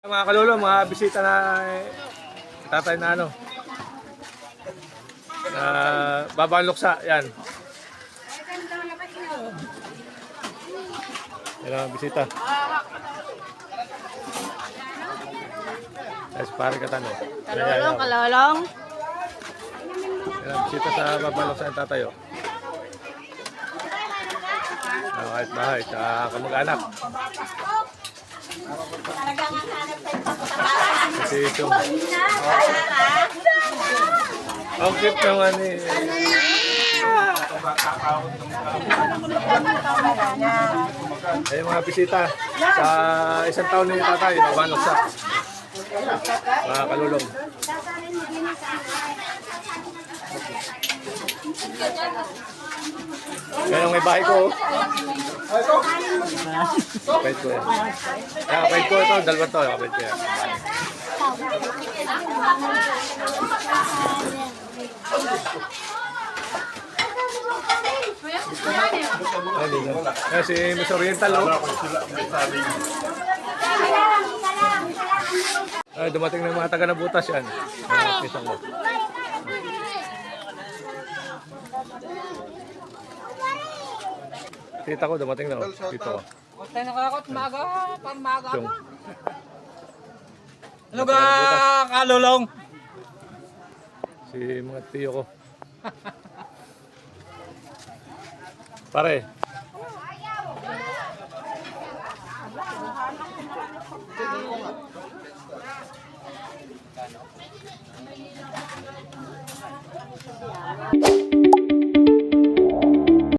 Mga kalolo, mga bisita na tatay na ano, na babang luksa, yan. Yan ang bisita. Yes, pare katano. Kalolong, kalolong. Yan ang bisita sa babang luksa ng tatay. Oh. Kahit bahay, sa kamag-anak. Kasi ito. Ang cute naman eh. Ay mga bisita sa isang taon na yung tatay, nabanok sa mga kalulong. Yan ang may bahay ko. Kapait ko yan. Kapait ko ito, dalawa to. Kapait ko yan. Ayan si Miss Oriental. Ay, dumating ng mga taga na butas yan. Isang ko. Tita ko, dumating na. Dito ko. Tayo nakakot, maga, pang maga Yung. pa. Ano ka, kalulong? Si mga tiyo ko. Pare.